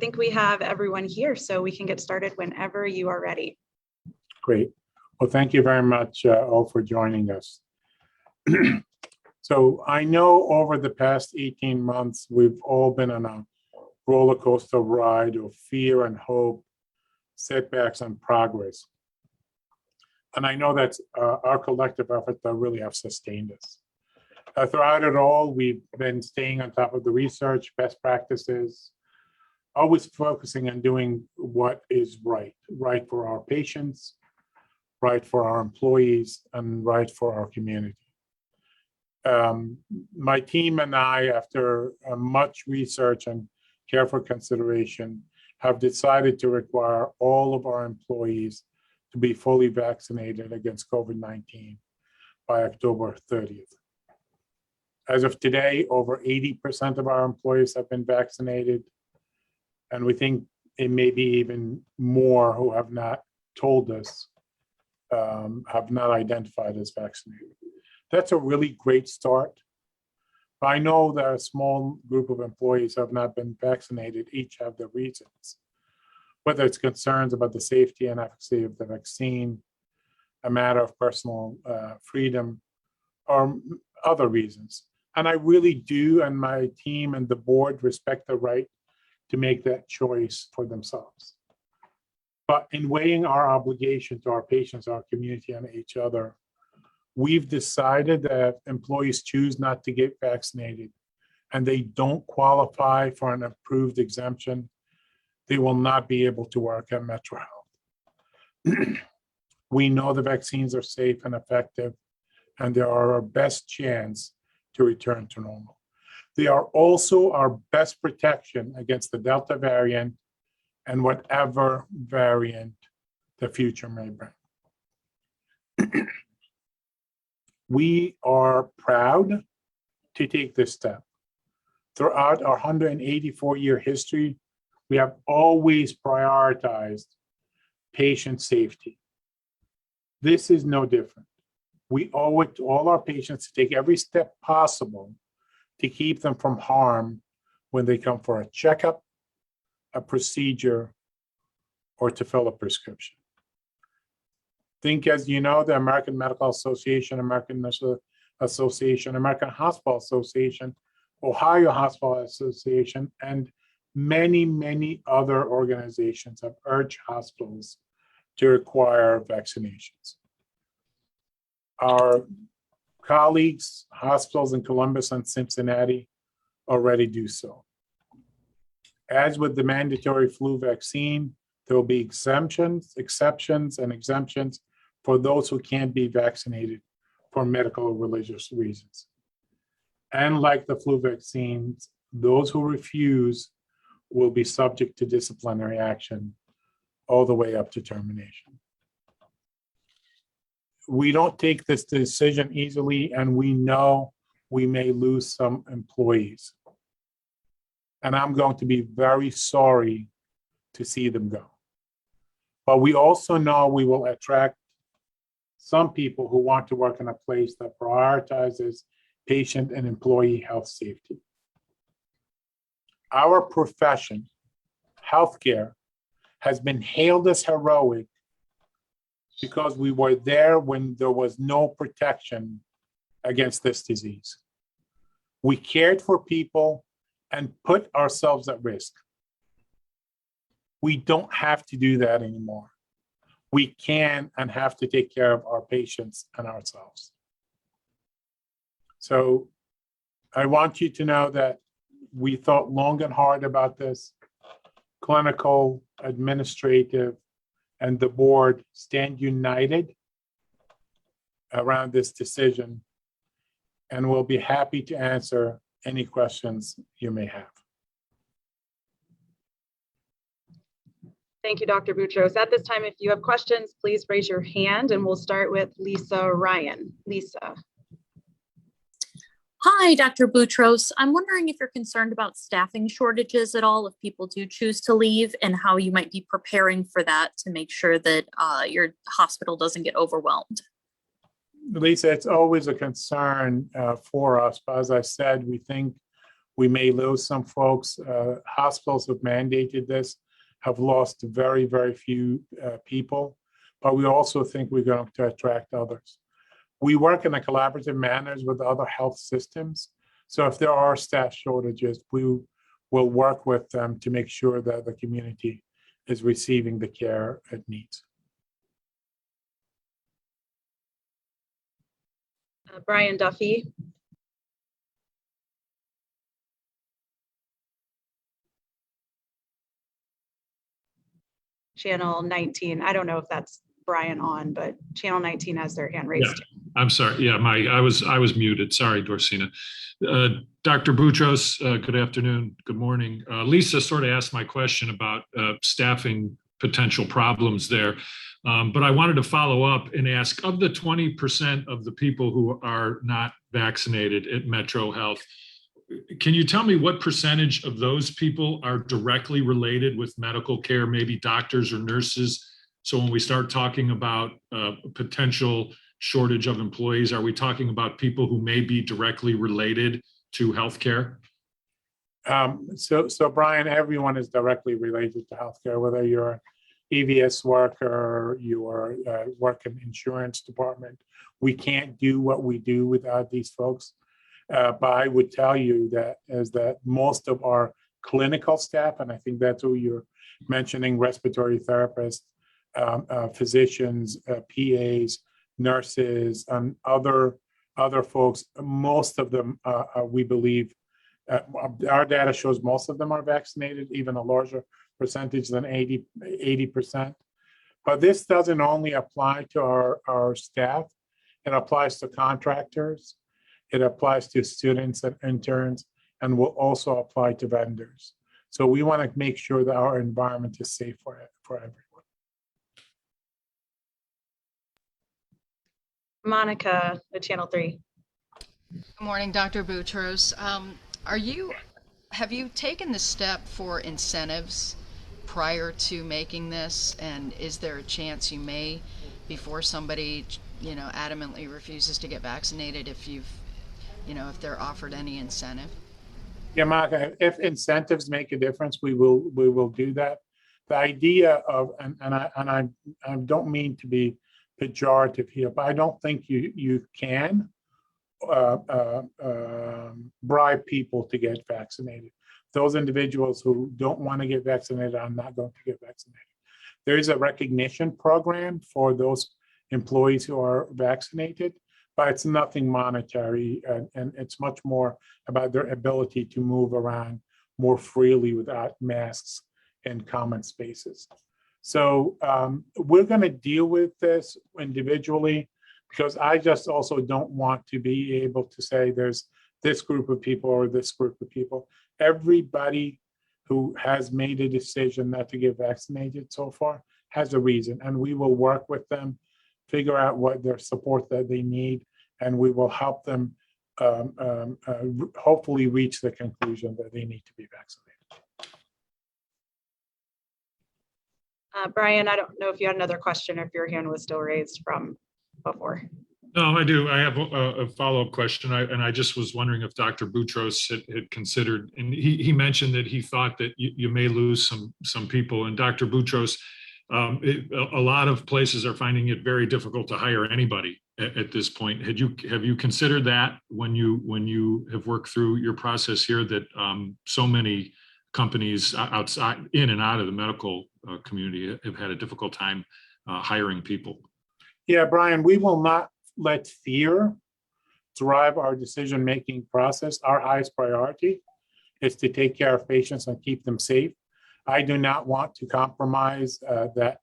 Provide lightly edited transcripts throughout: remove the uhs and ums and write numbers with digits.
think we have everyone here, so we can get started whenever you are ready. Great. Well, thank you very much all for joining us. So I know over the past 18 months, we've all been on a roller coaster ride of fear and hope, setbacks and progress. And I know that's our collective effort that really have sustained us. Throughout it all, we've been staying on top of the research, best practices, always focusing on doing what is right for our patients, right for our employees, and right for our community. My team and I, after much research and careful consideration, have decided to require all of our employees to be fully vaccinated against COVID-19 by October 30th. As of today, over 80% of our employees have been vaccinated, and we think it may be even more who have not told us, have not identified as vaccinated. That's a really great start. But I know that a small group of employees have not been vaccinated, each have their reasons, whether it's concerns about the safety and efficacy of the vaccine, a matter of personal freedom, or other reasons. And I really do, and my team and the board respect the right to make that choice for themselves. But in weighing our obligation to our patients, our community, and each other, we've decided that if employees choose not to get vaccinated and they don't qualify for an approved exemption, they will not be able to work at MetroHealth. We know the vaccines are safe and effective, and they are our best chance to return to normal. They are also our best protection against the Delta variant and whatever variant the future may bring. We are proud to take this step. Throughout our 184-year history, we have always prioritized patient safety. This is no different. We owe it to all our patients to take every step possible to keep them from harm when they come for a checkup, a procedure, or to fill a prescription. Think, as you know, the American Medical Association, American Nurses Association, American Hospital Association, Ohio Hospital Association, and many, many other organizations have urged hospitals to require vaccinations. Our colleagues, hospitals in Columbus and Cincinnati already do so. As with the mandatory flu vaccine, there will be exceptions, and exemptions for those who can't be vaccinated for medical or religious reasons. And like the flu vaccines, those who refuse will be subject to disciplinary action all the way up to termination. We don't take this decision easily, and we know we may lose some employees. And I'm going to be very sorry to see them go. But we also know we will attract some people who want to work in a place that prioritizes patient and employee health safety. Our profession, healthcare, has been hailed as heroic because we were there when there was no protection against this disease. We cared for people and put ourselves at risk. We don't have to do that anymore. We can and have to take care of our patients and ourselves. So I want you to know that we thought long and hard about this. Clinical, administrative, and the board stand united around this decision, and we'll be happy to answer any questions you may have. Thank you, Dr. Boutros. At this time, if you have questions, please raise your hand, and we'll start with Lisa Ryan. Lisa. Hi, Dr. Boutros. I'm wondering if you're concerned about staffing shortages at all if people do choose to leave, and how you might be preparing for that to make sure that your hospital doesn't get overwhelmed. Lisa, it's always a concern for us, but as I said, we think We may lose some folks. Hospitals have mandated this, have lost very, very few people, but we also think we're going to attract others. We work in a collaborative manner with other health systems. So if there are staff shortages, we will work with them to make sure that the community is receiving the care it needs. Brian Duffy. Channel 19. I don't know if that's Brian on, but channel 19 has their hand raised. Yeah, I'm sorry. Yeah, I was muted. Sorry, Dorsina. Dr. Boutros, good afternoon. Good morning. Lisa sort of asked my question about staffing potential problems there. But I wanted to follow up and ask, of the 20% of the people who are not vaccinated at MetroHealth, can you tell me what percentage of those people are directly related with medical care, maybe doctors or nurses? So when we start talking about potential shortage of employees, are we talking about people who may be directly related to healthcare? So Brian, everyone is directly related to healthcare, whether you're an EVS worker, you are work in insurance department. We can't do what we do without these folks. But I would tell you that most of our clinical staff, and I think that's who you're mentioning, respiratory therapists, physicians, PAs, nurses, and other folks, most of them, we believe, our data shows most of them are vaccinated, even a larger percentage than 80%. But this doesn't only apply to our staff, it applies to contractors, it applies to students and interns, and will also apply to vendors. So we want to make sure that our environment is safe for everyone. Monica at channel 3. Good morning, Dr. Boutros. Have you taken the step for incentives prior to making this? And is there a chance you may, before somebody, adamantly refuses to get vaccinated, if they're offered any incentive? Yeah, Monica, if incentives make a difference, we will do that. The idea of, and I don't mean to be pejorative here, but I don't think you can bribe people to get vaccinated. Those individuals who don't want to get vaccinated are not going to get vaccinated. There is a recognition program for those employees who are vaccinated, but it's nothing monetary, and it's much more about their ability to move around more freely without masks in common spaces. So we're going to deal with this individually, because I just also don't want to be able to say there's this group of people or this group of people. Everybody who has made a decision not to get vaccinated so far has a reason, and we will work with them, figure out what their support that they need, and we will help them hopefully reach the conclusion that they need to be vaccinated. Brian, I don't know if you had another question or if your hand was still raised from before. No, I do. I have a follow-up question. I just was wondering if Dr. Boutros had considered, and he mentioned that he thought that you may lose some people. And Dr. Boutros, a lot of places are finding it very difficult to hire anybody at this point. Have you considered that when you have worked through your process here, that so many companies outside, in and out of the medical community have had a difficult time hiring people? Yeah, Brian, we will not let fear drive our decision-making process. Our highest priority is to take care of patients and keep them safe. I do not want to compromise that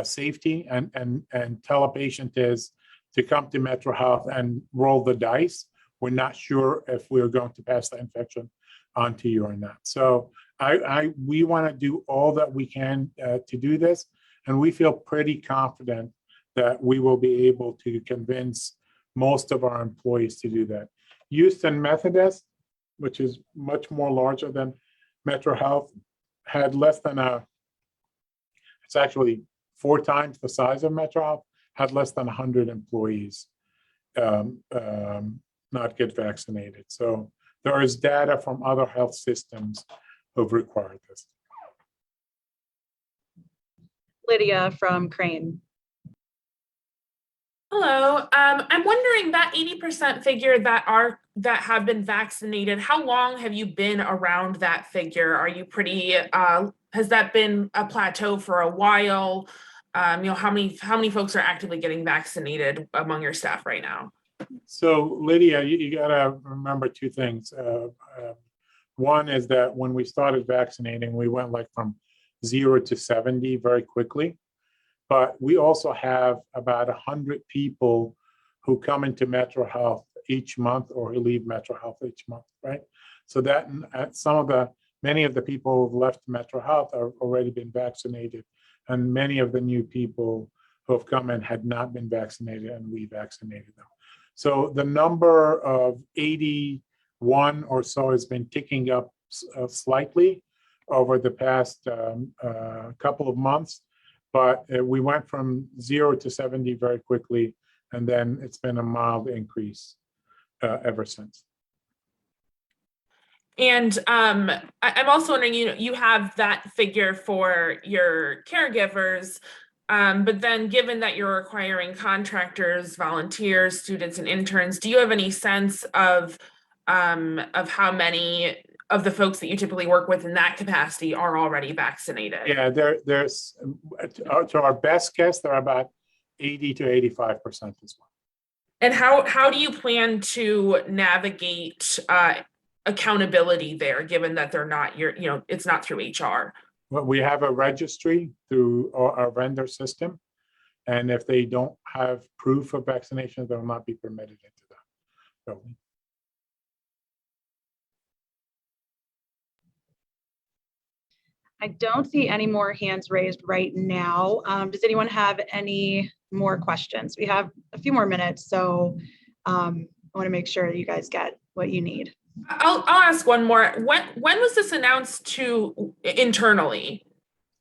safety and tell a patient is to come to MetroHealth and roll the dice. We're not sure if we're going to pass the infection onto you or not. So we want to do all that we can to do this, and we feel pretty confident that we will be able to convince most of our employees to do that. Houston Methodist, which is much more larger than MetroHealth, had less than it's actually 4 times the size of MetroHealth, had less than 100 employees not get vaccinated. So there is data from other health systems who've required this. Lydia from Crane. Hello. I'm wondering that 80% figure that have been vaccinated, how long have you been around that figure? Are you pretty, has that been a plateau for a while? How many folks are actively getting vaccinated among your staff right now? So Lydia, you gotta remember two things. One is that when we started vaccinating, we went like from 0 to 70 very quickly. But we also have about 100 people who come into MetroHealth each month or who leave MetroHealth each month, right? So that many of the people who've left MetroHealth have already been vaccinated, and many of the new people who have come in had not been vaccinated, and we vaccinated them. So the number of 81 or so has been ticking up slightly over the past couple of months. But we went from 0 to 70 very quickly, and then it's been a mild increase ever since. And I'm also wondering, you have that figure for your caregivers, but then given that you're requiring contractors, volunteers, students, and interns, do you have any sense of how many of the folks that you typically work with in that capacity are already vaccinated? Yeah, there's to our best guess, there are about 80 to 85% as well. And how do you plan to navigate accountability there, given that they're not it's not through HR? Well, we have a registry through our vendor system, and if they don't have proof of vaccination, they will not be permitted into the building. I don't see any more hands raised right now. Does anyone have any more questions? We have a few more minutes, so I want to make sure that you guys get what you need. I'll ask one more. When was this announced to internally?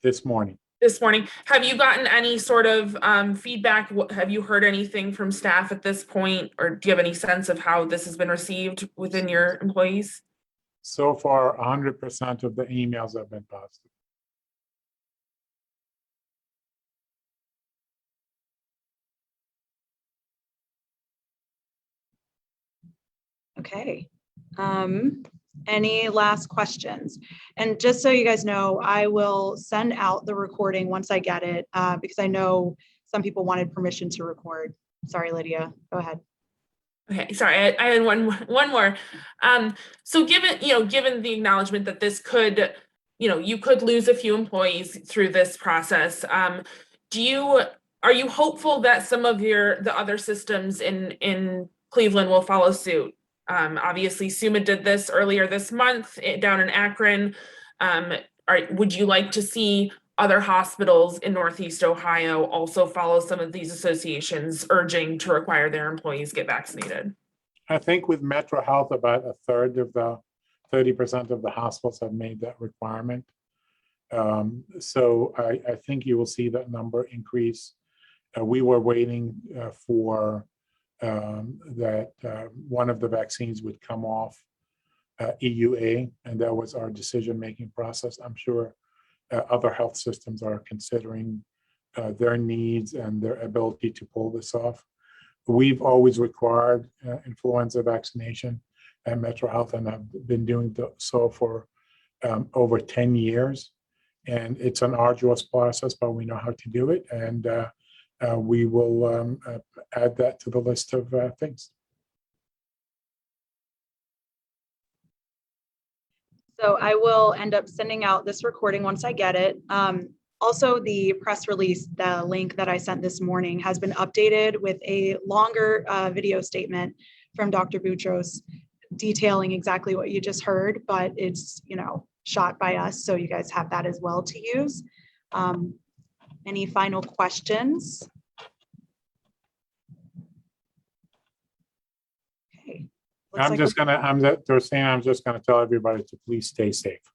This morning. This morning. Have you gotten any sort of feedback? Have you heard anything from staff at this point, or do you have any sense of how this has been received within your employees? So far, 100% of the emails have been positive. Okay. Any last questions? And just so you guys know, I will send out the recording once I get it, because I know some people wanted permission to record. Sorry, Lydia, go ahead. Okay, sorry, I had one more. So given the acknowledgement that this could, you could lose a few employees through this process, are you hopeful that some of the other systems in Cleveland will follow suit? Obviously, Summa did this earlier this month down in Akron. Would you like to see other hospitals in Northeast Ohio also follow some of these associations urging to require their employees get vaccinated? I think with MetroHealth, about a third of the 30% of the hospitals have made that requirement. So I think you will see that number increase. We were waiting for that one of the vaccines would come off EUA, and that was our decision-making process. I'm sure other health systems are considering their needs and their ability to pull this off. We've always required influenza vaccination at MetroHealth, and have been doing so for over 10 years. And it's an arduous process, but we know how to do it. And we will add that to the list of things. So I will end up sending out this recording once I get it. Also, the press release, the link that I sent this morning, has been updated with a longer video statement from Dr. Boutros detailing exactly what you just heard, but it's, shot by us, so you guys have that as well to use. Any final questions? Okay. I'm just gonna tell everybody to please stay safe.